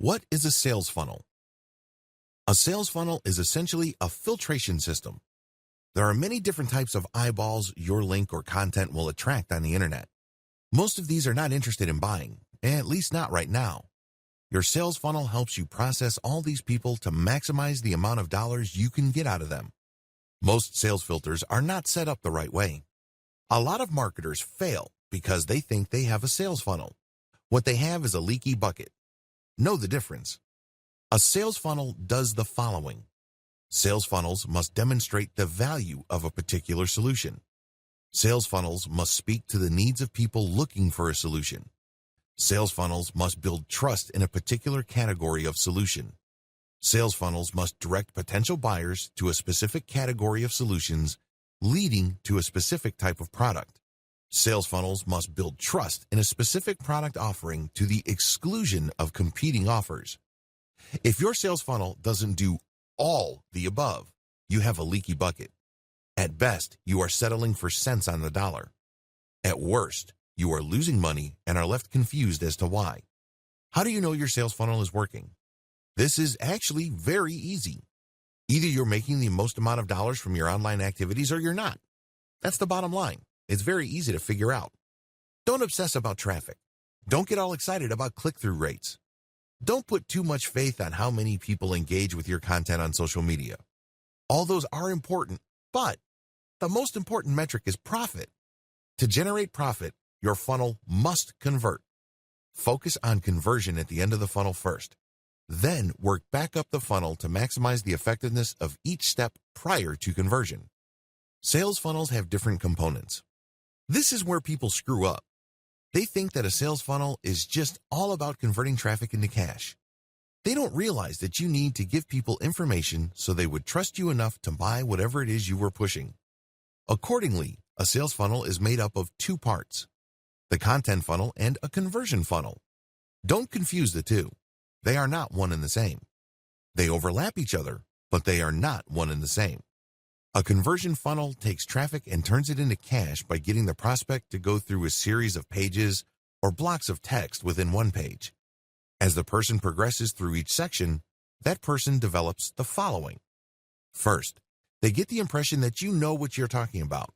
What is a sales funnel? A sales funnel is essentially a filtration system. There are many different types of eyeballs your link or content will attract on the internet. Most of these are not interested in buying, at least not right now. Your sales funnel helps you process all these people to maximize the amount of dollars you can get out of them. Most sales filters are not set up the right way. A lot of marketers fail because they think they have a sales funnel. What they have is a leaky bucket. Know the difference. A sales funnel does the following. Sales funnels must demonstrate the value of a particular solution. Sales funnels must speak to the needs of people looking for a solution. Sales funnels must build trust in a particular category of solution. Sales funnels must direct potential buyers to a specific category of solutions, leading to a specific type of product. Sales funnels must build trust in a specific product offering to the exclusion of competing offers. If your sales funnel doesn't do all the above, you have a leaky bucket. At best, you are settling for cents on the dollar. At worst, you are losing money and are left confused as to why. How do you know your sales funnel is working? This is actually very easy. Either you're making the most amount of dollars from your online activities or you're not. That's the bottom line. It's very easy to figure out. Don't obsess about traffic. Don't get all excited about click-through rates. Don't put too much faith on how many people engage with your content on social media. All those are important, but the most important metric is profit. To generate profit, your funnel must convert. Focus on conversion at the end of the funnel first. Then work back up the funnel to maximize the effectiveness of each step prior to conversion. Sales funnels have different components. This is where people screw up. They think that a sales funnel is just all about converting traffic into cash. They don't realize that you need to give people information so they would trust you enough to buy whatever it is you were pushing. Accordingly, a sales funnel is made up of two parts: the content funnel and a conversion funnel. Don't confuse the two. They are not one and the same. They overlap each other, but they are not one and the same. A conversion funnel takes traffic and turns it into cash by getting the prospect to go through a series of pages or blocks of text within one page. As the person progresses through each section, that person develops the following. First, they get the impression that you know what you're talking about.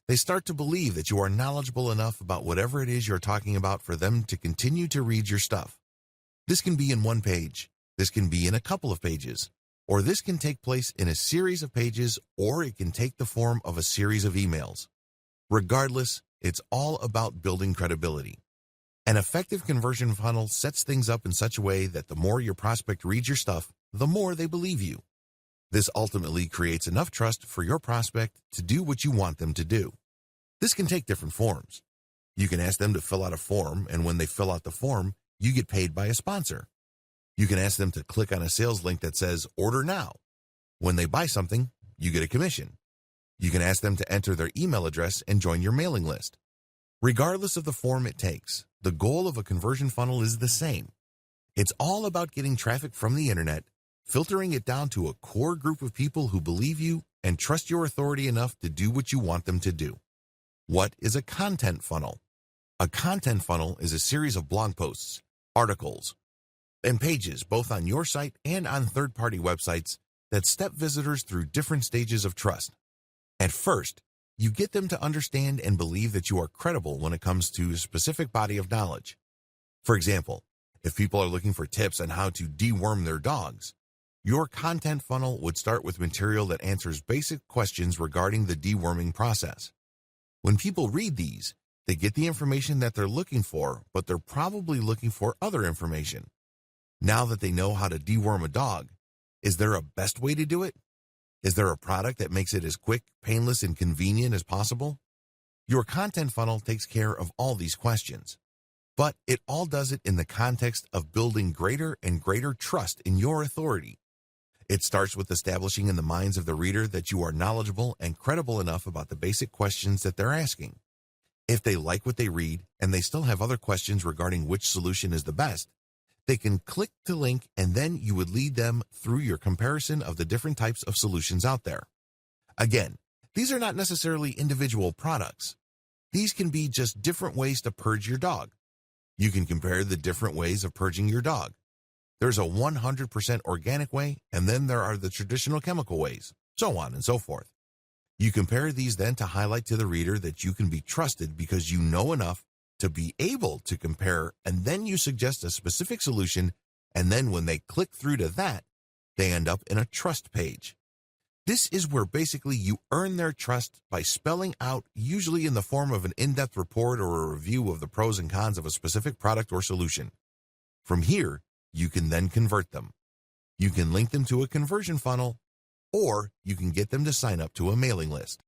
They start to believe that you are knowledgeable enough about whatever it is you're talking about for them to continue to read your stuff. This can be in one page, this can be in a couple of pages, or this can take place in a series of pages, or it can take the form of a series of emails. Regardless, it's all about building credibility. An effective conversion funnel sets things up in such a way that the more your prospect reads your stuff, the more they believe you. This ultimately creates enough trust for your prospect to do what you want them to do. This can take different forms. You can ask them to fill out a form, and when they fill out the form, you get paid by a sponsor. You can ask them to click on a sales link that says, "Order now." When they buy something, you get a commission. You can ask them to enter their email address and join your mailing list. Regardless of the form it takes, the goal of a conversion funnel is the same. It's all about getting traffic from the internet, filtering it down to a core group of people who believe you and trust your authority enough to do what you want them to do. What is a content funnel? A content funnel is a series of blog posts, articles, and pages both on your site and on third-party websites that step visitors through different stages of trust. At first, you get them to understand and believe that you are credible when it comes to a specific body of knowledge. For example, if people are looking for tips on how to deworm their dogs, your content funnel would start with material that answers basic questions regarding the deworming process. When people read these, they get the information that they're looking for, but they're probably looking for other information. Now that they know how to deworm a dog, is there a best way to do it? Is there a product that makes it as quick, painless, and convenient as possible? Your content funnel takes care of all these questions, but it all does it in the context of building greater and greater trust in your authority. It starts with establishing in the minds of the reader that you are knowledgeable and credible enough about the basic questions that they're asking. If they like what they read and they still have other questions regarding which solution is the best, they can click the link, and then you would lead them through your comparison of the different types of solutions out there. Again, these are not necessarily individual products. These can be just different ways to purge your dog. You can compare the different ways of purging your dog. There's a 100% organic way, and then there are the traditional chemical ways, so on and so forth. You compare these then to highlight to the reader that you can be trusted because you know enough to be able to compare, and then you suggest a specific solution, and then when they click through to that, they end up in a trust page. This is where basically you earn their trust by spelling out, usually in the form of an in-depth report or a review of the pros and cons of a specific product or solution. From here, you can then convert them. You can link them to a conversion funnel, or you can get them to sign up to a mailing list.